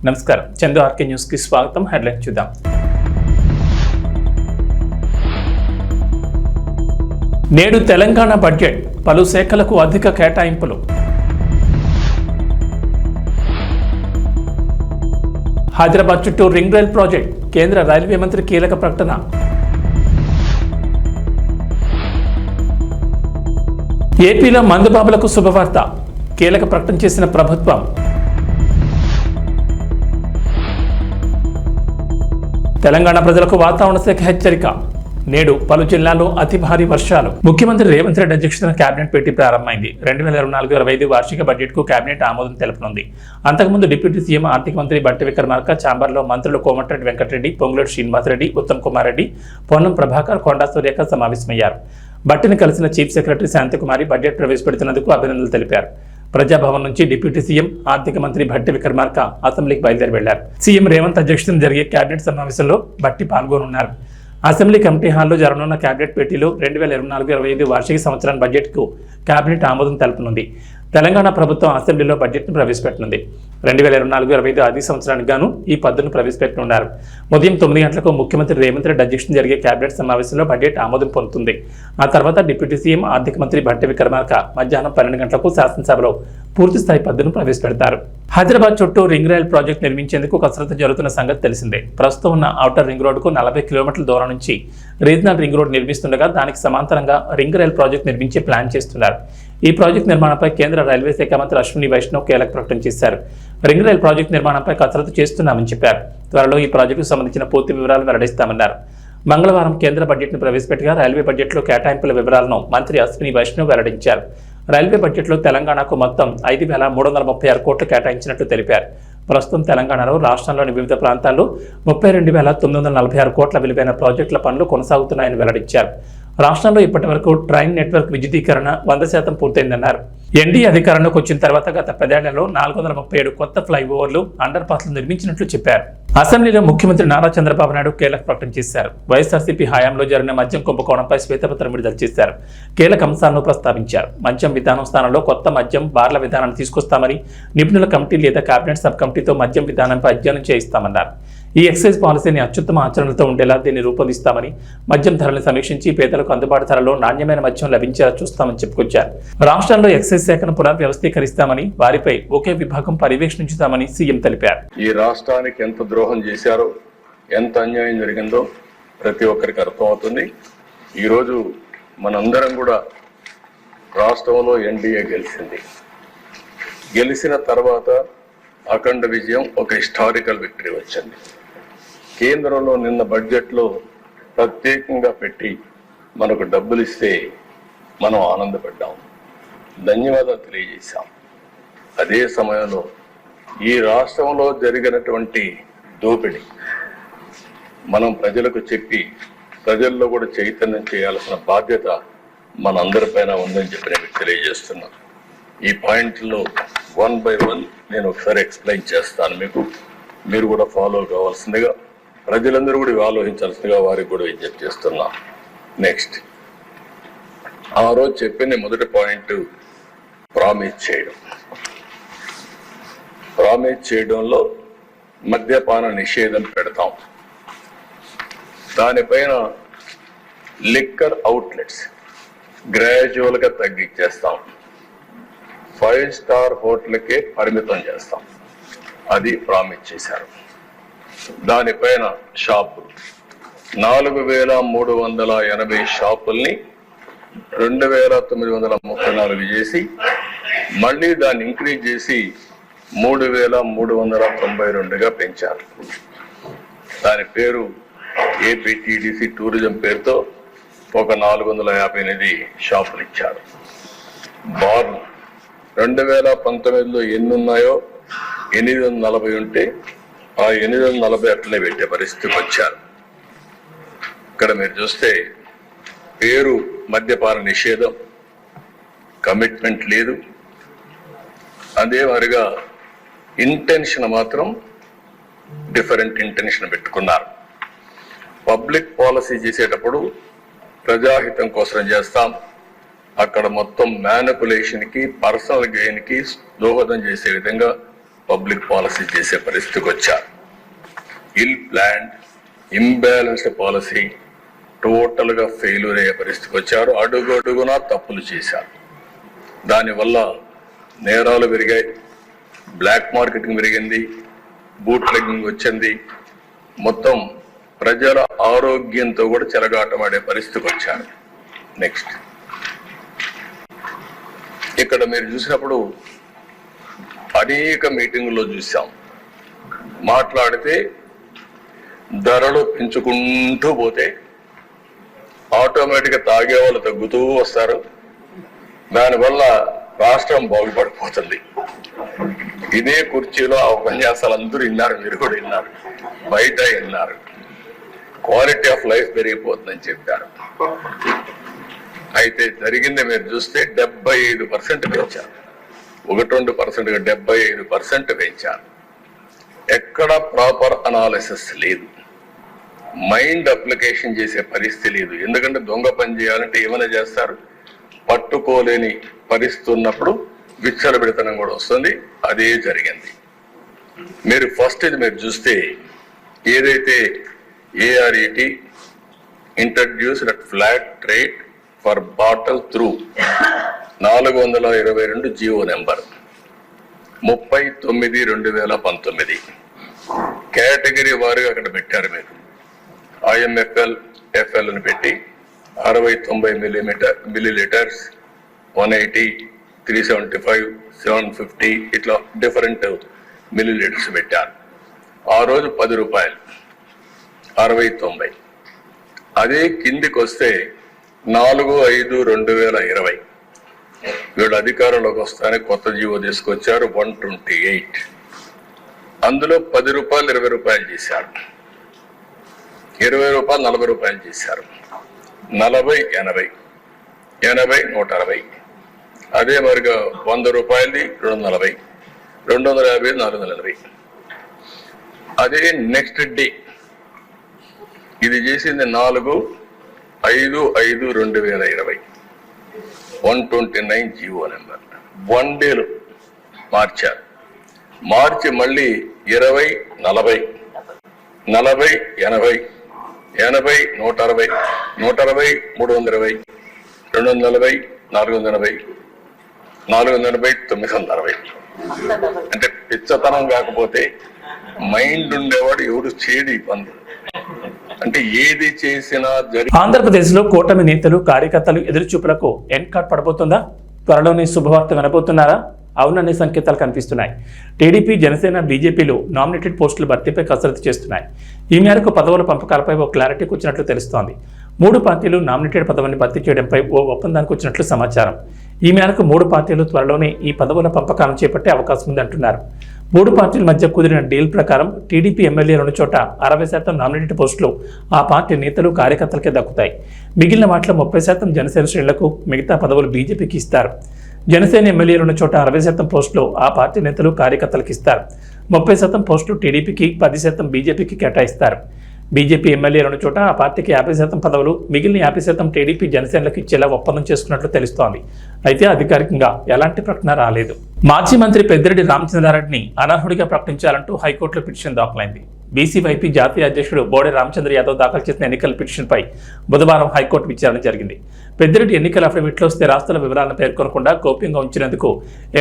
నమస్కారం, Chandu RK news కి స్వాగతం. హెడ్లైన్ చూద్దాం. నేడు తెలంగాణ బడ్జెట్, పలు శాఖలకు అధిక కేటాయింపులు. హైదరాబాద్ చుట్టూ రింగ్ రైల్ ప్రాజెక్ట్, కేంద్ర రైల్వే మంత్రి కీలక ప్రకటన. ఏపీలో మందుబాబులకు శుభవార్త, కీలక ప్రకటన చేసిన ప్రభుత్వం. తెలంగాణ ప్రజలకు వాతావరణ శాఖ హెచ్చరిక, నేడు పలు జిల్లాల్లో అతి భారీ వర్షాలు. ముఖ్యమంత్రి రేవంత్ రెడ్డి అధ్యక్షతన కేబినెట్ భేటీ ప్రారంభమైంది. 2024-25 వార్షిక బడ్జెట్ కు కేబినెట్ ఆమోదం తెలుపనుంది. అంతకుముందు డిప్యూటీ సీఎం ఆర్థిక మంత్రి బట్టి విక్రమార్క, ఛాంబర్లో మంత్రులు కోమటిరెడ్డి వెంకటరెడ్డి, పొంగులేటి శ్రీనివాసరెడ్డి, ఉత్తమ్ కుమార్ రెడ్డి, పొన్నం ప్రభాకర్, కొండా సూర్యక సమావేశమయ్యారు. బట్టిని కలిసిన చీఫ్ సెక్రటరీ శాంతికుమారి బడ్జెట్ ప్రవేశపెడుతున్నందుకు అభినందనలు తెలిపారు. ప్రజాభవన్ నుంచి డిప్యూటీ సీఎం ఆర్థిక మంత్రి బట్టి విక్రమార్క అసెంబ్లీకి బయలుదేరి వెళ్లారు. సీఎం రేవంత్ అధ్యక్షతన జరిగే కేబినెట్ సమావేశంలో బట్టి పాల్గొనున్నారు. అసెంబ్లీ కమిటీ హాల్లో జరగనున్న కేబినెట్ భేటీలో 2024-25 వార్షిక సంవత్సరాల బడ్జెట్ కు కేబినెట్ ఆమోదం తెలుపనుంది. తెలంగాణ ప్రభుత్వం అసెంబ్లీలో బడ్జెట్ను ప్రవేశపెట్టనుంది. 2024-25 ఆర్థిక సంవత్సరానికి గాను ఈ పద్దును ప్రవేశపెట్టనున్నారు. ఉదయం 9 గంటలకు ముఖ్యమంత్రి రేవంత్ రెడ్డి అధ్యక్షతన జరిగే కేబినెట్ సమావేశంలో బడ్జెట్ ఆమోదం పొందుతుంది. ఆ తర్వాత డిప్యూటీ సీఎం ఆర్థిక మంత్రి బట్టి విక్రమార్క మధ్యాహ్నం 12 గంటలకు శాసనసభలో పూర్తి స్థాయి పద్దును ప్రవేశపెడతారు. హైదరాబాద్ చుట్టూ రింగ్ రైల్ ప్రాజెక్టు నిర్మించేందుకు కసరత్తు జరుగుతున్న సంగతి తెలిసిందే. ప్రస్తుతం ఉన్న ఔటర్ రింగ్ రోడ్డుకు 40 కిలోమీటర్ల దూరం నుంచి రీజనల్ రింగ్ రోడ్ నిర్మిస్తుండగా దానికి సమాంతరంగా రింగ్ రైల్ ప్రాజెక్టు నిర్మించే ప్లాన్ చేస్తున్నారు. ఈ ప్రాజెక్టు నిర్మాణంపై కేంద్ర రైల్వే శాఖ మంత్రి అశ్విని వైష్ణవ్ కీలక ప్రకటన చేశారు. రింగ్ రైల్ ప్రాజెక్టు నిర్మాణంపై కసరత్తు చేస్తున్నామని చెప్పారు. త్వరలో ఈ ప్రాజెక్టుకు సంబంధించిన పూర్తి వివరాలు వెల్లడిస్తామన్నారు. మంగళవారం కేంద్ర బడ్జెట్ను ప్రవేశపెట్టగా రైల్వే బడ్జెట్లో కేటాయింపుల వివరాలను మంత్రి అశ్విని వైష్ణవ్ వెల్లడించారు. రైల్వే బడ్జెట్లో తెలంగాణకు మొత్తం 5,336 కోట్లు కేటాయించినట్లు తెలిపారు. ప్రస్తుతం తెలంగాణలో రాష్ట్రంలోని వివిధ ప్రాంతాల్లో 32,946 కోట్ల విలువైన ప్రాజెక్టుల పనులు కొనసాగుతున్నాయని వెల్లడించారు. రాష్ట్రంలో ఇప్పటి వరకు ట్రైన్ నెట్వర్క్ విద్యుదీకరణ 100% పూర్తయిందన్నారు. ఎన్డీఏ అధికారంలోకి వచ్చిన తర్వాత గత 10 ఏళ్లలో 437 కొత్త ఫ్లైఓవర్లు, అండర్ పాస్లు నిర్మించినట్లు చెప్పారు. అసెంబ్లీలో ముఖ్యమంత్రి నారా చంద్రబాబు నాయుడు కీలక ప్రకటన చేశారు. వైఎస్ఆర్సీపీ హయాంలో జరిగిన మద్యం కుంభకోణంపై శ్వేతపత్రం విడుదల చేశారు. కీలక అంశాలను ప్రస్తావించారు. మద్యం విధానం స్థానంలో కొత్త మద్యం బార్ల విధానాన్ని తీసుకొస్తామని, నిపుణుల కమిటీ లేదా కేబినెట్ సబ్ కమిటీతో మద్యం విధానంపై అధ్యయనం చేయిస్తామన్నారు. ఈ ఎక్సైజ్ పాలసీని అత్యుత్తమ ఆచరణలతో ఉండేలా దీన్ని రూపొందిస్తామని, మద్యం ధరలను సమీక్షించి పేదలకు అందుబాటు ధరలో నాణ్యమైన మద్యం లభించేలా చూస్తామని చెప్పుకొచ్చారు. రాష్ట్రంలో ఎక్సైజ్ శాఖను పునర్వ్యవస్థీకరిస్తామని, వారిపై ఒకే విభాగం పర్యవేక్షించుతామని సీఎం తెలిపారు. ఈ రాష్ట్రానికి ఎంత ద్రోహం చేశారో, ఎంత అన్యాయం జరిగిందో ప్రతి ఒక్కరికి అర్థమవుతుంది. ఈరోజు మనందరం కూడా రాష్ట్రంలో ఎన్డీఏ గెలిచిన తర్వాత అఖండ విజయం, ఒక హిస్టారికల్ విక్టరీ వచ్చింది. కేంద్రంలో నిన్న బడ్జెట్లో ప్రత్యేకంగా పెట్టి మనకు డబ్బులు ఇస్తే మనం ఆనందపడ్డాం, ధన్యవాదాలు తెలియజేశాం. అదే సమయంలో ఈ రాష్ట్రంలో జరిగినటువంటి దోపిడీ మనం ప్రజలకు చెప్పి ప్రజల్లో కూడా చైతన్యం చేయాల్సిన బాధ్యత మనందరిపైన ఉందని చెప్పి నేను తెలియజేస్తున్నాను. ఈ పాయింట్లో 1 by 1 నేను ఒకసారి ఎక్స్ప్లెయిన్ చేస్తాను మీకు. మీరు కూడా ఫాలో కావాల్సిందిగా, ప్రజలందరూ కూడా ఆలోచించాల్సిందిగా వారికి కూడా విజ్ఞప్తి చేస్తున్నాం. నెక్స్ట్, ఆ రోజు చెప్పిన మొదటి పాయింట్ ప్రామిస్ చేయడంలో మద్యపాన నిషేధం పెడతాం. దానిపైన లిక్కర్ అవుట్లెట్స్ గ్రాడ్యువల్గా తగ్గించేస్తాం. 5 స్టార్ హోటల్కే పరిమితం చేస్తాం. అది ప్రామిస్ చేశారు. దానిపైన షాపులు 4,380 షాపుల్ని 2,934 చేసి, మళ్ళీ దాన్ని ఇంక్రీజ్ చేసి 3,392గా పెంచారు. దాని పేరు ఏపీటీడీసీ టూరిజం పేరుతో ఒక 458 షాపులు ఇచ్చారు. బార్లు 2019లో ఎన్ని ఉన్నాయో 840 ఉంటే ఆ 840 అట్లనే పెట్టే పరిస్థితికి వచ్చారు. ఇక్కడ మీరు చూస్తే పేరు మద్యపాన నిషేధం, కమిట్మెంట్ లేదు. అదే మరిగా ఇంటెన్షన్ మాత్రం డిఫరెంట్ ఇంటెన్షన్ పెట్టుకున్నారు. పబ్లిక్ పాలసీ చేసేటప్పుడు ప్రజాహితం కోసం చేస్తాం, అక్కడ మొత్తం మ్యానిపులేషన్కి, పర్సనల్ గెయిన్కి దోహదం చేసే విధంగా పబ్లిక్ పాలసీ చేసే పరిస్థితికి వచ్చారు. ఇల్ ప్లాన్డ్, ఇంబ్యాలెన్స్డ్ పాలసీ టోటల్ గా ఫెయిల్యూర్ అయ్యే పరిస్థితికి వచ్చారు. అడుగు అడుగునా తప్పులు చేశారు. దానివల్ల నేరాలు పెరిగాయి, బ్లాక్ మార్కెటింగ్ పెరిగింది, బూట్ లెగ్గింగ్ వచ్చింది. మొత్తం ప్రజల ఆరోగ్యంతో కూడా చెలగాటమాడే పరిస్థితికి వచ్చారు. నెక్స్ట్, ఇక్కడ మీరు చూసినప్పుడు అనేక మీటింగుల్లో చూసాం, మాట్లాడితే ధరలు పెంచుకుంటూ పోతే ఆటోమేటిక్గా తాగే వాళ్ళు తగ్గుతూ వస్తారు. దానివల్ల రాష్ట్రం బాగుపడిపోతుంది. ఇదే కుర్చీలో ఆ ఉపన్యాసాలు అందరూ విన్నారు, మీరు కూడా విన్నారు, బయట విన్నారు. క్వాలిటీ ఆఫ్ లైఫ్ పెరిగిపోతుందని చెప్పారు. అయితే జరిగింది మీరు చూస్తే 75% పెంచారు. 1-2% 75% పెంచారు. ఎక్కడ ప్రాపర్ అనాలిసిస్ లేదు, మైండ్ అప్లికేషన్ చేసే పరిస్థితి లేదు. ఎందుకంటే దొంగ పని చేయాలంటే ఏమైనా చేస్తారు, పట్టుకోలేని పరిస్థితి ఉన్నప్పుడు విచ్చలబిడతనం కూడా వస్తుంది. అదే జరిగింది. మీరు ఫస్ట్ ఇది మీరు చూస్తే ఏదైతే ARET introduced at flat rate for bottle through 422 GO number 39/2019 category వారుగా అక్కడ పెట్టారు. మీరు IMFL, FL అని పెట్టి 60-90 మిల్లీలీటర్స్, 180, 375, 750 ఇట్లా డిఫరెంట్ మిల్లీలీటర్స్ పెట్టారు. ఆ రోజు 10 రూపాయలు, 60-90. అదే కిందికి వస్తే 4/5/2020 వీళ్ళు అధికారంలోకి వస్తానే కొత్త జీవో తీసుకొచ్చారు 128. అందులో 10 రూపాయలు 20 రూపాయలు చేశారు, 20 రూపాయలు 40 రూపాయలు చేశారు, 40, 80, 80, 160. అదే మరిగా 100 రూపాయలది 240, 250, 480. అదే నెక్స్ట్ డే ఇది చేసింది 4/5/2020 129 జీవో నెంబర్. 1 డేలో మార్చారు. మార్చి మళ్ళీ 20, 40, 40, 80, 80, 160, 160, 320, 240, 480, 480, 960. అంటే పిచ్చతనం కాకపోతే మైండ్ ఉండేవాడు ఎవడు చేయడు ఈ పనులు. అంటే ఏది చేసినా ఆంధ్రప్రదేశ్లో కూటమి నేతలు కార్యకర్తలు ఎదురుచూపులకు ఎండ్ కార్డ్ పడబోతుందా? త్వరలోనే శుభవార్త వినబోతున్నారా? అవుననే సంకేతాలు కనిపిస్తున్నాయి. టీడీపీ, జనసేన, బీజేపీలు నామినేటెడ్ పోస్టుల భర్తీపై కసరత్తు చేస్తున్నాయి. ఈ మేరకు పదవుల పంపకాలపై ఓ క్లారిటీకి వచ్చినట్లు తెలుస్తోంది. 3 పార్టీలు నామినేటెడ్ పదవిని భర్తీ చేయడంపై ఓ ఒప్పందానికి వచ్చినట్లు సమాచారం. ఈ మేరకు 3 పార్టీలు త్వరలోనే ఈ పదవుల పంపకాలను చేపట్టే అవకాశం ఉందంటున్నారు. 3 పార్టీల మధ్య కుదిరిన డీల్ ప్రకారం టీడీపీ ఎమ్మెల్యే 2 చోట 60% నామినేటెడ్ పోస్టులు ఆ పార్టీ నేతలు, కార్యకర్తలకే దక్కుతాయి. మిగిలిన వాటిలో 30% జనసేన శ్రేణులకు, మిగతా పదవులు బీజేపీకి ఇస్తారు. జనసేన ఎమ్మెల్యే 2 చోట 60% పోస్టులు ఆ పార్టీ నేతలు, కార్యకర్తలకు ఇస్తారు. 30% పోస్టులు టీడీపీకి, 10% బీజేపీకి కేటాయిస్తారు. బీజేపీ ఎమ్మెల్యే 2 చోట ఆ పార్టీకి 50% పదవులు, మిగిలిన 50% టీడీపీ, జనసేనలకు ఇచ్చేలా ఒప్పందం చేసుకున్నట్లు తెలుస్తోంది. అయితే అధికారికంగా ఎలాంటి ప్రకటన రాలేదు. మాజీ మంత్రి పెద్దిరెడ్డి రామచంద్రారెడ్డిని అనర్హుడిగా ప్రకటించాలంటూ హైకోర్టులో పిటిషన్ దాఖలైంది. బీసీవైపీ జాతీయ అధ్యక్షుడు బోడే రామచంద్ర యాదవ్ దాఖలు చేసిన ఎన్నికల పిటిషన్పై బుధవారం హైకోర్టు విచారణ జరిగింది. పెద్దిరెడ్డి ఎన్నికల అఫిడవిట్లో స్థిరాస్తుల వివరాలను పేర్కొనకుండా గోప్యంగా ఉంచినందుకు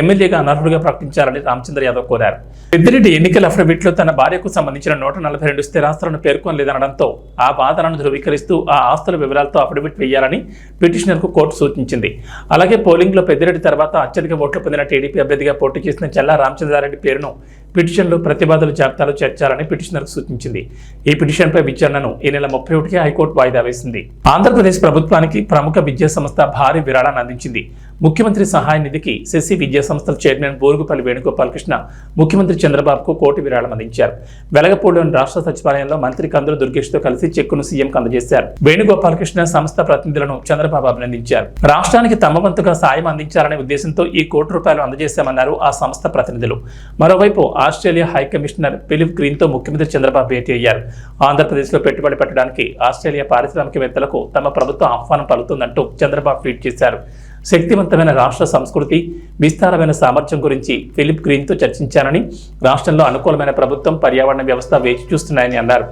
ఎమ్మెల్యేగా అనర్హుడిగా ప్రకటించాలని రామచంద్ర యాదవ్ కోరారు. పెద్దిరెడ్డి ఎన్నికల అఫిడవిట్లో తన భార్యకు సంబంధించిన 142 స్థిరాస్తులను పేర్కొనలేదనడంతో ఆ వాదనను ధృవీకరిస్తూ ఆ ఆస్తుల వివరాలతో అఫిడవిట్ వేయాలని పిటిషనర్కు కోర్టు సూచించింది. అలాగే పోలింగ్లో పెద్దిరెడ్డి తర్వాత అత్యధిక ఓట్లు పొందిన టీడీపీ అభ్యర్థిగా పోటీ చేసిన చల్లా రామచంద్రారెడ్డి పేరును పిటిషన్లో ప్రతివాదుల జాబితాలో చేర్చాలని పిటిషనర్కు సూచించింది. ఈ పిటిషన్పై విచారణను ఈ నెల 31కి హైకోర్టు వాయిదా వేసింది. ఆంధ్రప్రదేశ్ ప్రభుత్వానికి ప్రముఖ విద్యా సంస్థ భారీ విరాళాన్ని అందించింది. ముఖ్యమంత్రి సహాయ నిధికి శశి విద్యా సంస్థల చైర్మన్ బోరుగుపల్లి వేణుగోపాలకృష్ణ ముఖ్యమంత్రి చంద్రబాబుకు కోటి విరాళం అందించారు. వెలగపూడిలోని రాష్ట్ర సచివాలయంలో మంత్రి కందుల దుర్గేష్తో కలిసి చెక్కును సీఎంకు అందజేశారు. వేణుగోపాలకృష్ణ సంస్థ ప్రతినిధులను చంద్రబాబు అభినందించారు. రాష్ట్రానికి తమ వంతుగా సాయం అందించాలనే ఉద్దేశంతో ఈ ₹1 అందజేశామన్నారు ఆ సంస్థ ప్రతినిధులు. మరోవైపు ఆస్ట్రేలియా హై కమిషనర్ ఫిలిప్ గ్రీన్తో ముఖ్యమంత్రి చంద్రబాబు భేటీ అయ్యారు. ఆంధ్రప్రదేశ్లో పెట్టుబడి పెట్టడానికి ఆస్ట్రేలియా పారిశ్రామికవేత్తలకు తమ ప్రభుత్వం ఆహ్వానం పలుకుతుందంటూ చంద్రబాబు ట్వీట్ చేశారు. శక్తివంతమైన రాష్ట్ర సంస్కృతి, విస్తారమైన సామర్థ్యం గురించి ఫిలిప్ గ్రీన్తో చర్చించానని, రాష్ట్రంలో అనుకూలమైన ప్రభుత్వం, పర్యావరణ వ్యవస్థ వేచి చూస్తున్నాయని అన్నారు.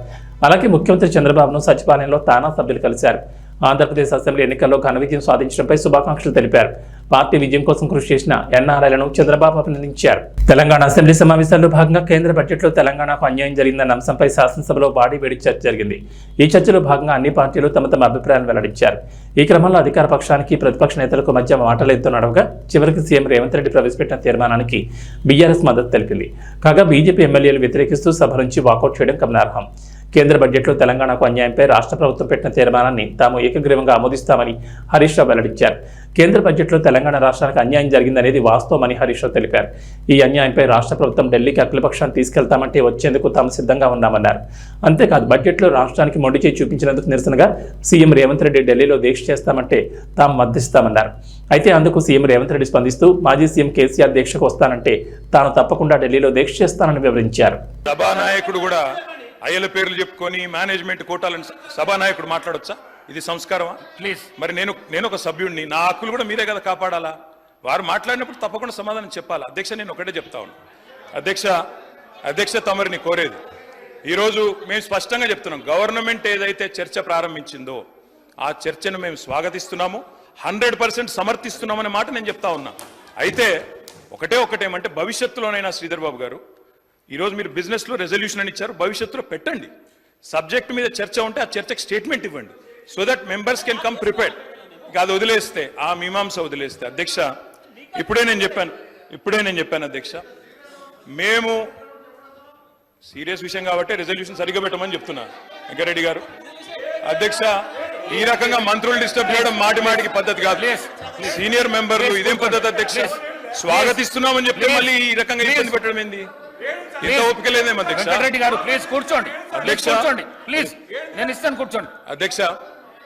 అలాగే ముఖ్యమంత్రి చంద్రబాబును సచివాలయంలో తానా సభ్యులు కలిశారు. ఆంధ్రప్రదేశ్ అసెంబ్లీ ఎన్నికల్లో ఘన విజయం సాధించడంపై శుభాకాంక్షలు తెలిపారు. పార్టీ విజయం కోసం కృషి చేసిన ఎన్ఆర్ఐలను చంద్రబాబు అభినందించారు. తెలంగాణ అసెంబ్లీ సమావేశాల్లో భాగంగా కేంద్ర బడ్జెట్లో తెలంగాణకు అన్యాయం జరిగిందన్న అంశంపై శాసనసభలో వేడి చర్చ జరిగింది. ఈ చర్చలో భాగంగా అన్ని పార్టీలు తమ అభిప్రాయాలను వెల్లడించారు. ఈ క్రమంలో అధికార పక్షానికి ప్రతిపక్ష నేతలకు మధ్య మాటలెంతో నడవగా చివరికి సీఎం రేవంత్ రెడ్డి ప్రవేశపెట్టిన తీర్మానానికి బీఆర్ఎస్ మద్దతు తెలిపింది. కాగా బీజేపీ ఎమ్మెల్యేలు వ్యతిరేకిస్తూ సభ నుంచి వాకౌట్ చేయడం గమనార్హం. కేంద్ర బడ్జెట్లో తెలంగాణకు అన్యాయంపై రాష్ట్ర ప్రభుత్వం పెట్టిన తీర్మానాన్ని తాము ఏకగ్రీవంగా ఆమోదిస్తామని హరీష్ రావు వెల్లడించారు. కేంద్ర బడ్జెట్లో తెలంగాణ రాష్ట్రానికి అన్యాయం జరిగిందనేది వాస్తవమని హరీష్ రావు తెలిపారు. ఈ అన్యాయంపై రాష్ట్ర ప్రభుత్వం ఢిల్లీకి అఖిలపక్షాన్ని తీసుకెళ్తామంటే వచ్చేందుకు తాము సిద్ధంగా ఉన్నామన్నారు. అంతేకాదు బడ్జెట్లో రాష్ట్రానికి మొండి చేయి చూపించినందుకు నిరసనగా సీఎం రేవంత్ రెడ్డి ఢిల్లీలో దీక్ష చేస్తామంటే తాము మద్దతిస్తామన్నారు. అయితే అందుకు సీఎం రేవంత్ రెడ్డి స్పందిస్తూ మాజీ సీఎం కేసీఆర్ దీక్షకు వస్తానంటే తాను తప్పకుండా ఢిల్లీలో దీక్ష చేస్తానని వివరించారు. సభానాయకుడు కూడా అయ్యల పేర్లు చెప్పుకొని మేనేజ్మెంట్ కోటాలను సభానాయకుడు మాట్లాడొచ్చా? ఇది సంస్కారమా? ప్లీజ్. మరి నేను ఒక సభ్యుడిని, నా హక్కులు కూడా మీరే కదా కాపాడాలా? వారు మాట్లాడినప్పుడు తప్పకుండా సమాధానం చెప్పాలా? అధ్యక్ష, నేను ఒకటే చెప్తా ఉన్నాను. అధ్యక్ష తమరిని కోరేది, ఈరోజు మేము స్పష్టంగా చెప్తున్నాం, గవర్నమెంట్ ఏదైతే చర్చ ప్రారంభించిందో ఆ చర్చను మేము స్వాగతిస్తున్నాము, 100% సమర్థిస్తున్నామనే మాట నేను చెప్తా ఉన్నా. అయితే ఒకటేమంటే భవిష్యత్తులోనైనా శ్రీధర్ బాబు గారు, ఈరోజు మీరు బిజినెస్లో రెజల్యూషన్ అని ఇచ్చారు, భవిష్యత్తులో పెట్టండి. సబ్జెక్ట్ మీద చర్చ ఉంటే ఆ చర్చకు స్టేట్మెంట్ ఇవ్వండి, so that members can come prepared. ఇక అది వదిలేస్తే, ఆ మీమాంస వదిలేస్తే, అధ్యక్ష ఇప్పుడే నేను చెప్పాను అధ్యక్ష, మేము సీరియస్ విషయం కాబట్టి రెజల్యూషన్ సరిగ్గా పెట్టమని చెప్తున్నా వెంకరెడ్డి గారు. అధ్యక్ష, ఈ రకంగా మంత్రులు డిస్టర్బ్ చేయడం మాటికి పద్ధతి కాదు. సీనియర్ మెంబర్లు ఇదేం పద్ధతి అధ్యక్ష? స్వాగతిస్తున్నామని చెప్తే మళ్ళీ ఈ రకంగా ఇబ్బంది పెట్టడం ఏంది? ఇంత ఓపిక లేదేమో అధ్యక్ష. వెంకటరెడ్డి గారు ప్లీజ్ కూర్చోండి. అధ్యక్ష ప్లీజ్, నేను ఇస్తాను, కూర్చోండి.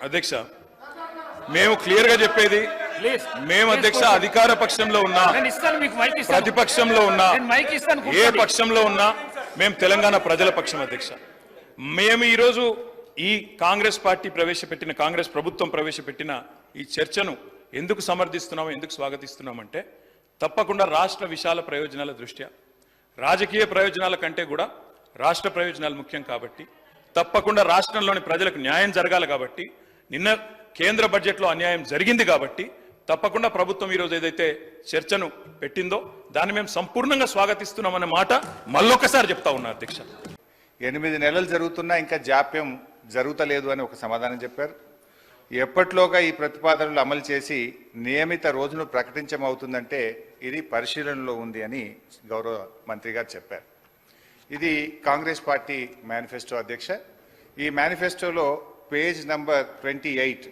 అధ్యక్ష మేము క్లియర్ గా చెప్పేది, మేము అధ్యక్ష అధికార పక్షంలో ఉన్నా, ప్రతిపక్షంలో ఉన్నా, ఏ పక్షంలో ఉన్నా మేము తెలంగాణ ప్రజల పక్షం అధ్యక్ష. మేము ఈరోజు ఈ కాంగ్రెస్ ప్రభుత్వం ప్రవేశపెట్టిన ఈ చర్చను ఎందుకు సమర్థిస్తున్నామో, ఎందుకు స్వాగతిస్తున్నామంటే, తప్పకుండా రాష్ట్ర విశాల ప్రయోజనాల దృష్ట్యా, రాజకీయ ప్రయోజనాల కంటే కూడా రాష్ట్ర ప్రయోజనాలు ముఖ్యం కాబట్టి, తప్పకుండా రాష్ట్రంలోని ప్రజలకు న్యాయం జరగాలి కాబట్టి, నిన్న కేంద్ర బడ్జెట్లో అన్యాయం జరిగింది కాబట్టి తప్పకుండా ప్రభుత్వం ఈరోజు ఏదైతే చర్చను పెట్టిందో దాన్ని మేము సంపూర్ణంగా స్వాగతిస్తున్నామన్న మాట మళ్ళొకసారి చెప్తా ఉన్నా అధ్యక్ష. 8 నెలలు జరుగుతున్నా ఇంకా జాప్యం జరుగుతలేదు అని ఒక సమాధానం చెప్పారు. ఎప్పట్లోగా ఈ ప్రతిపాదనలు అమలు చేసి నియమిత రోజును ప్రకటించమవుతుందంటే ఇది పరిశీలనలో ఉంది అని గౌరవ మంత్రి గారు చెప్పారు. ఇది కాంగ్రెస్ పార్టీ మేనిఫెస్టో అధ్యక్ష. ఈ మేనిఫెస్టోలో page number 28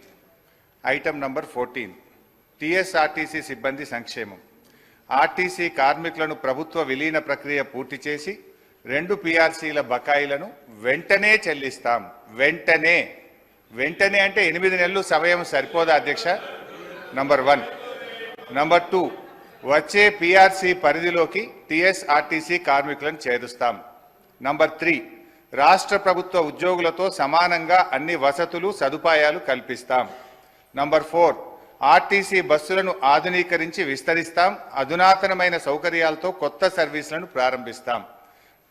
item number 14 TSRTC సిబ్బంది సంక్షేమం. ఆర్టీసీ కార్మికులను ప్రభుత్వ విలీన ప్రక్రియ పూర్తి చేసి 2 PRCల బకాయిలను వెంటనే చెల్లిస్తాం. వెంటనే అంటే 8 నెలలు సమయం సరిపోదా అధ్యక్ష? నంబర్ 1. నంబర్ 2, వచ్చే PRC పరిధిలోకి టీఎస్ఆర్టీసీ కార్మికులను చేరుస్తాం. నంబర్ 3, రాష్ట్ర ప్రభుత్వ ఉద్యోగులతో సమానంగా అన్ని వసతులు సదుపాయాలు కల్పిస్తాం. నంబర్ 4, ఆర్టీసీ బస్సులను ఆధునీకరించి విస్తరిస్తాం. అధునాతనమైన సౌకర్యాలతో కొత్త సర్వీసులను ప్రారంభిస్తాం.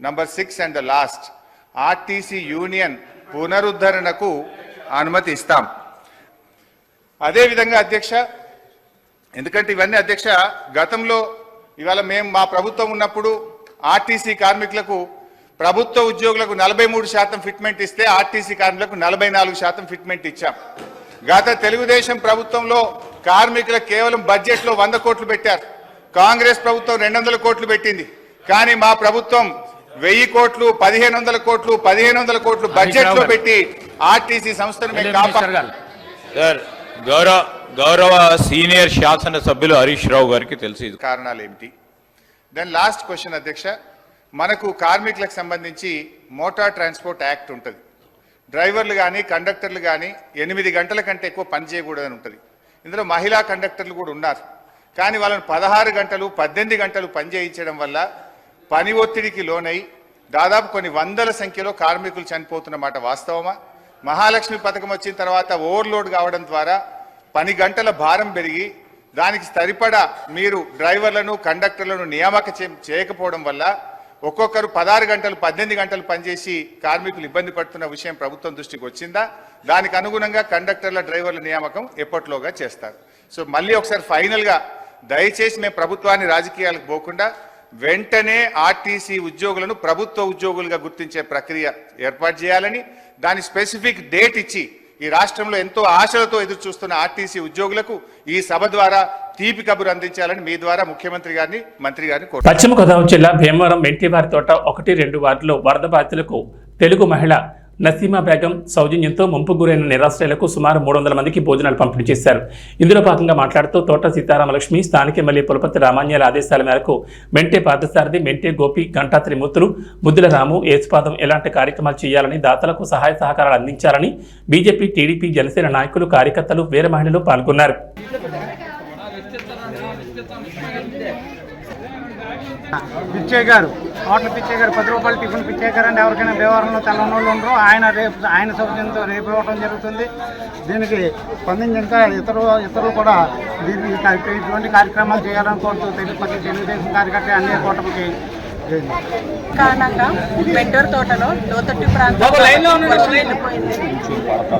Number 6 and last, RTC union పునరుద్ధరణకు అనుమతి ఇస్తాం. అదేవిధంగా అధ్యక్ష, ఎందుకంటే ఇవన్నీ అధ్యక్ష గతంలో ఇవాళ మేము మా ప్రభుత్వం ఉన్నప్పుడు ఆర్టీసీ కార్మికులకు, ప్రభుత్వ ఉద్యోగులకు 43% ఫిట్మెంట్ ఇస్తే ఆర్టీసీ కార్మికులకు 44% ఫిట్మెంట్ ఇచ్చాం. గత తెలుగుదేశం ప్రభుత్వంలో కార్మికులకు కేవలం బడ్జెట్లో 100 కోట్లు పెట్టారు. కాంగ్రెస్ ప్రభుత్వం 200 కోట్లు పెట్టింది. కానీ మా ప్రభుత్వం 1000 కోట్లు, 1500 కోట్లు, 1500 కోట్లు బడ్జెట్ లో పెట్టి ఆర్టీసీ సంస్థను మేము కాపాడాలి. సార్, గౌరవ సీనియర్ శాసన సభ్యులు హరీష్ రావు గారికి తెలిసి కారణాలు ఏమిటి? దెన్ లాస్ట్ క్వశ్చన్ అధ్యక్ష, మనకు కార్మికులకు సంబంధించి మోటార్ ట్రాన్స్పోర్ట్ యాక్ట్ ఉంటుంది. డ్రైవర్లు కానీ కండక్టర్లు కానీ 8 గంటల కంటే ఎక్కువ పని చేయకూడదని ఉంటుంది. ఇందులో మహిళా కండక్టర్లు కూడా ఉన్నారు. కానీ వాళ్ళని 16 గంటలు 18 గంటలు పని చేయించడం వల్ల పని ఒత్తిడికి లోనై దాదాపు కొన్ని వందల సంఖ్యలో కార్మికులు చనిపోతున్నమాట వాస్తవమా? మహాలక్ష్మి పథకం వచ్చిన తర్వాత ఓవర్లోడ్ కావడం ద్వారా పని గంటల భారం పెరిగి దానికి సరిపడా మీరు డ్రైవర్లను కండక్టర్లను నియామక చేయకపోవడం వల్ల ఒక్కొక్కరు 16 గంటలు 18 గంటలు పనిచేసి కార్మికులు ఇబ్బంది పడుతున్న విషయం ప్రభుత్వం దృష్టికి వచ్చిందా? దానికి అనుగుణంగా కండక్టర్ల డ్రైవర్ల నియామకం ఎప్పట్లోగా చేస్తారు. సో మళ్ళీ ఒకసారి ఫైనల్గా దయచేసి మేము ప్రభుత్వాన్ని రాజకీయాలకు పోకుండా వెంటనే ఆర్టీసీ ఉద్యోగులను ప్రభుత్వ ఉద్యోగులుగా గుర్తించే ప్రక్రియ ఏర్పాటు చేయాలని, దాని స్పెసిఫిక్ డేట్ ఇచ్చి ఈ రాష్ట్రంలో ఎంతో ఆశలతో ఎదురు చూస్తున్న ఆర్టీసీ ఉద్యోగులకు ఈ సభ ద్వారా తీపి కబురు అందించాలని మీ ద్వారా ముఖ్యమంత్రి గారిని మంత్రి గారిని కోరుతున్నాను. పశ్చిమ గోదావరి జిల్లా భీమవరం మెంటివారి తోట 1-2 వార్డులో వరద బాధితులకు తెలుగు మహిళ నసీమా బేగం సౌజన్యంతో ముంపు గురైన నిరాశ్రయులకు సుమారు 300 మందికి భోజనాలు పంపిణీ చేశారు. ఇందులో భాగంగా మాట్లాడుతూ తోట సీతారామలక్ష్మి, స్థానిక ఎమ్మెల్యే పులపతి రామాన్యాల ఆదేశాల మేరకు మెంటే పార్థసారథి, మెంటే గోపి, గంటా త్రిమూర్తులు, ముద్దుల రాము, ఏసుపాదం ఎలాంటి కార్యక్రమాలు చేయాలని, దాతలకు సహాయ సహకారాలు అందించాలని బీజేపీ, టీడీపీ, జనసేన నాయకులు, కార్యకర్తలు, వేరే మహిళలు పాల్గొన్నారు. పిచ్చయ్య గారు, హోటల్ పిచ్చయ్య గారు 10 రూపాయలు టిఫిన్ పిచ్చయ్య గారు అంటే ఎవరికైనా వ్యవహారంలో తెల్లనోళ్ళు ఉండరు. ఆయన సౌజన్యంతో రేపు ఇవ్వడం జరుగుతుంది. దీనికి స్పందించి ఇంకా ఇతరులు కూడా దీనికి ఇటువంటి కార్యక్రమాలు చేయాలని కోరుతూ తెలుగుదేశం కార్యకర్త అన్ని కూటమికి కారణంగా మెండూరు తోటలో లోతట్టు ప్రాంతంలో వర్షం వెళ్ళిపోయింది.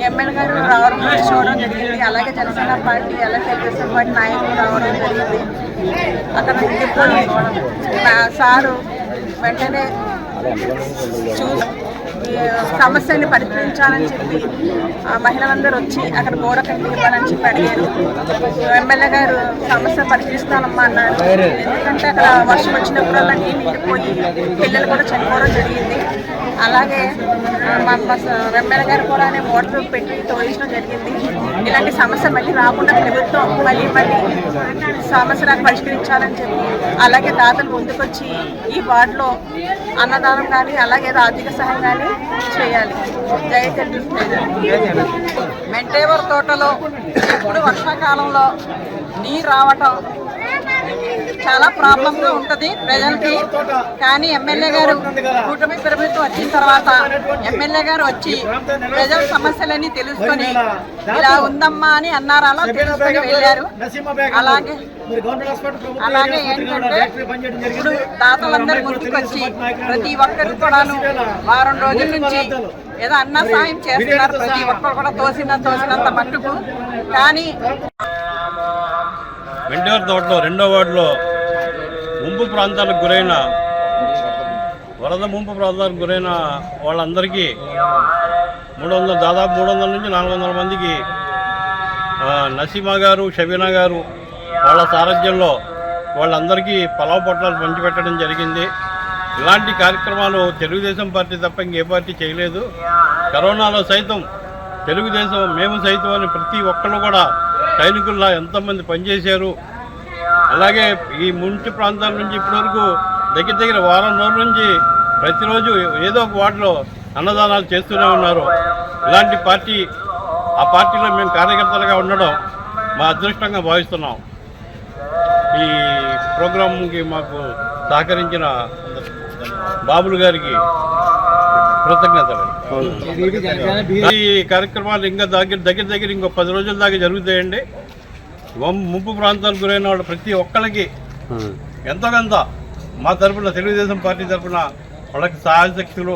ఎమ్మెల్యే గారు రావడం చూడడం జరిగింది. అలాగే జనసేన పార్టీ, అలాగే తెలుగుదేశం పార్టీ నాయకులు రావడం జరిగింది. అక్కడ ఇంటిపోయి సారు వెంటనే చూసి సమస్యని పరిష్కరించాలని చెప్పి మహిళలందరూ వచ్చి అక్కడ గోడ కట్టి ఇవ్వాలని చెప్పి అడిగారు. ఎమ్మెల్యే గారు సమస్య పరిష్కరిస్తానమ్మా అన్నారు. ఎందుకంటే అక్కడ వర్షం వచ్చినప్పుడల్లా నీళ్ళు నిండిపోయి పిల్లలు కూడా చనిపోవడం జరిగింది. అలాగే ఎమ్మెల్యే గారు కూడా మోటార్ పెట్టి తోయించడం జరిగింది. ఇలాంటి సమస్య మళ్ళీ రాకుండా ప్రభుత్వం మళ్ళీ సమస్య నాకు పరిష్కరించాలని చెప్పి అలాగే దాతలు ముందుకొచ్చి ఈ వార్డులో అన్నదానం కానీ అలాగే ఆర్థిక సహాయం కానీ చేయాలి. మెంటేవర్ తోటలో ఇప్పుడు వర్షాకాలంలో నీరు రావటం చాలా ప్రాబ్లంగా ఉంటుంది ప్రజలకి. కానీ ఎమ్మెల్యే గారు కూటమి ప్రభుత్వం వచ్చిన తర్వాత ఎమ్మెల్యే గారు వచ్చి ప్రజల సమస్యలన్నీ తెలుసుకొని ఇలా ఉందమ్మా అని అన్నారు. అలా తెలుసుకొని వెళ్ళారు. అలాగే ఏంటంటే ఇప్పుడు దాతలందరూ ముందుకొచ్చి ప్రతి ఒక్కరికి కూడాను వారం రోజుల నుంచి ఏదో అన్న సాయం చేస్తున్నారు. ప్రతి ఒక్కరు కూడా తోసినంత మట్టుకు. కానీ మెంటేవర్ తోటలో 2వ వార్డులో ముంపు ప్రాంతాలకు గురైన వరద ముంపు ప్రాంతాలకు గురైన వాళ్ళందరికీ దాదాపు 300 నుంచి 400 మందికి నసీమా గారు, షబీనా గారు వాళ్ళ సారథ్యంలో వాళ్ళందరికీ పలావ్ పొట్లాలు పంచిపెట్టడం జరిగింది. ఇలాంటి కార్యక్రమాలు తెలుగుదేశం పార్టీ తప్ప ఇంకే పార్టీ చేయలేదు. కరోనాలో సైతం తెలుగుదేశం మేము సైతం అని ప్రతి ఒక్కళ్ళు కూడా సైనికుల్లా ఎంతోమంది పనిచేశారు. అలాగే ఈ ముంపు ప్రాంతాల నుంచి ఇప్పటివరకు దగ్గర వారం రోజుల నుంచి ప్రతిరోజు ఏదో ఒక వార్డులో అన్నదానాలు చేస్తూనే ఉన్నారు. ఇలాంటి పార్టీ, ఆ పార్టీలో మేము కార్యకర్తలుగా ఉండడం మా అదృష్టంగా భావిస్తున్నాం. ఈ ప్రోగ్రాంకి మాకు సహకరించిన బాబులు గారికి కృతజ్ఞతలు. ఈ కార్యక్రమాలు ఇంకా దగ్గర ఇంకో 10 రోజుల దాకా జరుగుతాయండి. ముంపు ప్రాంతాలకు గురైన వాళ్ళు ప్రతి ఒక్కరికి ఎంతో కొంత మా తరఫున తెలుగుదేశం పార్టీ తరఫున వాళ్ళకి సహాయశక్తులు,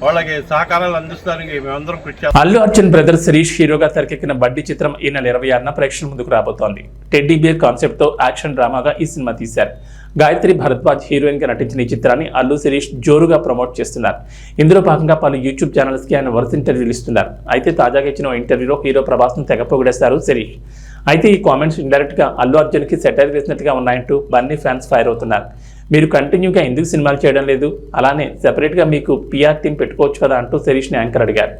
వాళ్ళకి సహకారాలు అందిస్తానికి మేమందరం కృషి చేస్తాం. అల్లు అర్జున్ బ్రదర్ శిరీష్ హీరోగా తెరకెక్కిన బడ్డీ చిత్రం ఈ నెల 26న ప్రేక్షకుల ముందుకు రాబోతోంది. టెడ్డీ బేర్ కాన్సెప్ట్ తో యాక్షన్ డ్రామాగా ఈ సినిమా తీశారు. గాయత్రి భరద్వాజ్ హీరోయిన్ గా నటించిన ఈ చిత్రాన్ని అల్లు శిరీష్ జోరుగా ప్రమోట్ చేస్తున్నారు. ఇందులో భాగంగా పలు యూట్యూబ్ ఛానల్స్ కి ఆయన వరుస ఇంటర్వ్యూలు ఇస్తున్నారు. అయితే తాజాగా ఇచ్చిన ఇంటర్వ్యూలో హీరో ప్రభాస్ ను తెగ పొగిడేశారు శిరీష్. అయితే ఈ కామెంట్స్ ఇండైరెక్ట్ గా అల్లు అర్జున్ కి సెటైర్ వేసినట్టుగా ఉన్నాయంటూ బన్నీ ఫ్యాన్స్ ఫైర్ అవుతున్నారు. మీరు కంటిన్యూగా ఎందుకు సినిమాలు చేయడం లేదు, అలానే సెపరేట్గా మీకు పిఆర్ టీం పెట్టుకోవచ్చు కదా అంటూ శిరీష్ని యాంకర్ అడిగారు.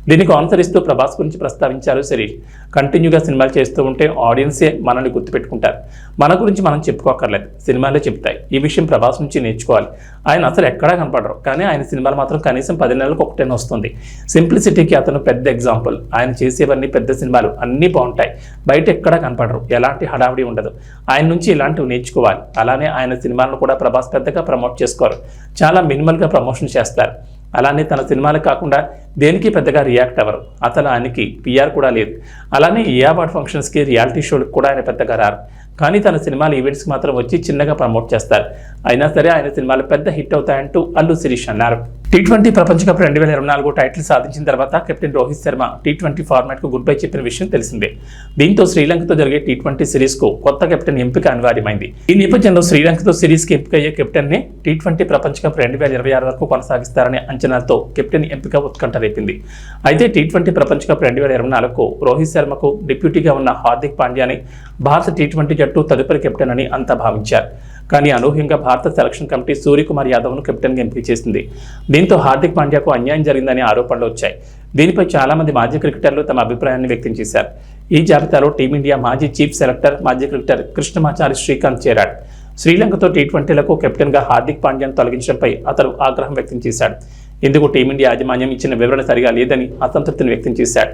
దీనికి ఆన్సర్ ఇస్తూ ప్రభాస్ గురించి ప్రస్తావించారు శిరీష్. కంటిన్యూగా సినిమాలు చేస్తూ ఉంటే ఆడియన్సే మనల్ని గుర్తుపెట్టుకుంటారు. మన గురించి మనం చెప్పుకోకర్లేదు, సినిమాలే చెప్తాయి. ఈ విషయం ప్రభాస్ నుంచి నేర్చుకోవాలి. ఆయన అసలు ఎక్కడా కనపడరు, కానీ ఆయన సినిమాలు మాత్రం కనీసం 10 నెలలకు ఒకటైనా వస్తుంది. సింప్లిసిటీకి అతను పెద్ద ఎగ్జాంపుల్. ఆయన చేసేవన్నీ పెద్ద సినిమాలు అన్నీ బాగుంటాయి, బయట ఎక్కడా కనపడరు, ఎలాంటి హడావిడి ఉండదు. ఆయన నుంచి ఇలాంటివి నేర్చుకోవాలి. అలానే ఆయన సినిమాలను కూడా ప్రభాస్ పెద్దగా ప్రమోట్ చేసుకోరు, చాలా మినిమల్గా ప్రమోషన్ చేస్తారు. అలానే తన సినిమాలు కాకుండా దేనికి పెద్దగా రియాక్ట్ అవ్వరు. అసలు ఆయనకి పిఆర్ కూడా లేదు. అలానే ఏ అవార్డ్ ఫంక్షన్స్కి రియాలిటీ షోలకు కూడా ఆయన పెద్దగా రారు. కానీ తన సినిమాల ఈవెంట్స్కి మాత్రం వచ్చి చిన్నగా ప్రమోట్ చేస్తారు. అయినా సరే ఆయన సినిమాలు పెద్ద హిట్ అవుతాయంటూ అల్లు శిరీష్ అన్నారు. T20 ప్రపంచ కప్ 2024 టైటిల్ సాధించిన తర్వాత కెప్టెన్ రోహిత్ శర్మ T20 ఫార్మాట్కు గుడ్ బై చెప్పిన విషయం తెలిసిందే. దీంతో శ్రీలంకతో జరిగే T20 సిరీస్కు కొత్త కెప్టెన్ ఎంపిక అనివార్యమైంది. ఈ నేపథ్యంలో శ్రీలంకతో సిరీస్కి ఎంపికయ్యే కెప్టెన్నే T20 ప్రపంచ కప్ 2026 వరకు కొనసాగిస్తారనే అంచనాలతో కెప్టెన్ ఎంపిక ఉత్కంఠ రేపింది. అయితే T20 ప్రపంచ కప్ 2024కు రోహిత్ శర్మకు డిప్యూటీగా ఉన్న హార్దిక్ పాండ్యాని భారత T20 జట్టు తదుపరి కెప్టెన్ అని అంతా భావించారు. కానీ అనూహ్యంగా భారత సెలక్షన్ కమిటీ సూర్యకుమార్ యాదవ్ను కెప్టెన్గా ఎంపిక చేసింది. దీంతో హార్దిక్ పాండ్యాకు అన్యాయం జరిగిందనే ఆరోపణలు వచ్చాయి. దీనిపై చాలా మంది మాజీ క్రికెటర్లు తమ అభిప్రాయాన్ని వ్యక్తం చేశారు. ఈ జాబితాలో టీమిండియా మాజీ చీఫ్ సెలెక్టర్ మాజీ క్రికెటర్ కృష్ణమాచారి శ్రీకాంత్ చేరాడు. శ్రీలంకతో T20లకు కెప్టెన్గా హార్దిక్ పాండ్యాను తొలగించడంపై అతను ఆగ్రహం వ్యక్తం చేశాడు. ఇందుకు టీమిండియా యాజమాన్యం ఇచ్చిన వివరణ సరిగా లేదని అసంతృప్తిని వ్యక్తం చేశాడు.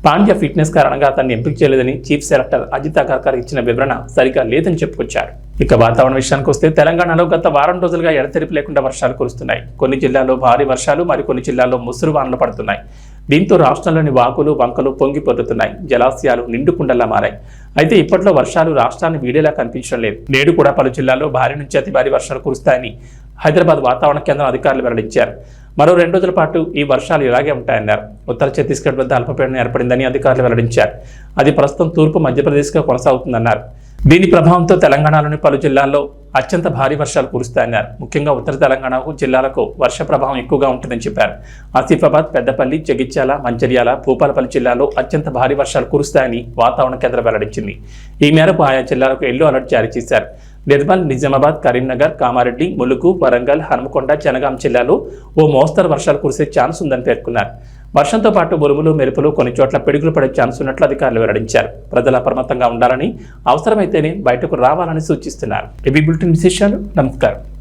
పాండ్యా ఫిట్నెస్ కారణంగా అతన్ని ఎంపిక చేయలేదని చీఫ్ సెలెక్టర్ అజిత్ అగర్కర్ ఇచ్చిన వివరణ సరిగా లేదని చెప్పుకొచ్చారు. ఇక వాతావరణ విషయానికి వస్తే తెలంగాణలో గత వారం రోజులుగా ఎడతెరిపి లేకుండా వర్షాలు కురుస్తున్నాయి. కొన్ని జిల్లాల్లో భారీ వర్షాలు, మరికొన్ని జిల్లాల్లో ముసురు వానలు పడుతున్నాయి. దీంతో రాష్ట్రంలోని వాగులు వంకలు పొంగి పొర్లుతున్నాయి. జలాశయాలు నిండుకుండలా మారాయి. అయితే ఇప్పట్లో వర్షాలు రాష్ట్రాన్ని వీడేలా కనిపించడం లేదు. నేడు కూడా పలు జిల్లాల్లో భారీ నుంచి అతి భారీ వర్షాలు కురుస్తాయని హైదరాబాద్ వాతావరణ కేంద్రం అధికారులు వెల్లడించారు. మరో 2 రోజుల పాటు ఈ వర్షాలు ఇలాగే ఉంటాయన్నారు. ఉత్తర ఛత్తీస్గఢ్ వద్ద అల్పపీడనం ఏర్పడిందని అధికారులు వెల్లడించారు. అది ప్రస్తుతం తూర్పు మధ్యప్రదేశ్గా కొనసాగుతుందన్నారు. దీని ప్రభావంతో తెలంగాణలోని పలు జిల్లాల్లో అత్యంత భారీ వర్షాలు కురుస్తాయన్నారు. ముఖ్యంగా ఉత్తర తెలంగాణ జిల్లాలకు వర్ష ప్రభావం ఎక్కువగా ఉంటుందని చెప్పారు. ఆసిఫాబాద్, పెద్దపల్లి, జగిత్యాల, మంచిర్యాల, భూపాలపల్లి జిల్లాలో అత్యంత భారీ వర్షాలు కురుస్తాయని వాతావరణ కేంద్రం వెల్లడించింది. ఈ మేరకు ఆయా జిల్లాలకు ఎల్లో అలర్ట్ జారీ చేశారు. నిర్మల్, నిజామాబాద్, కరీంనగర్, కామారెడ్డి, ములుగు, వరంగల్, హనుమకొండ, జనగాం జిల్లాలో ఓ మోస్తరు వర్షాలు కురిసే ఛాన్స్ ఉందని పేర్కొన్నారు. వర్షంతో పాటు ఉరుములు, మెరుపులు, కొన్ని చోట్ల పిడుగులు పడే ఛాన్స్ ఉన్నట్లు అధికారులు వెల్లడించారు. ప్రజలు అప్రమత్తంగా ఉండాలని, అవసరమైతేనే బయటకు రావాలని సూచిస్తున్నారు. ఇవి బులెటిన్ విశేషాలు. నమస్కారం.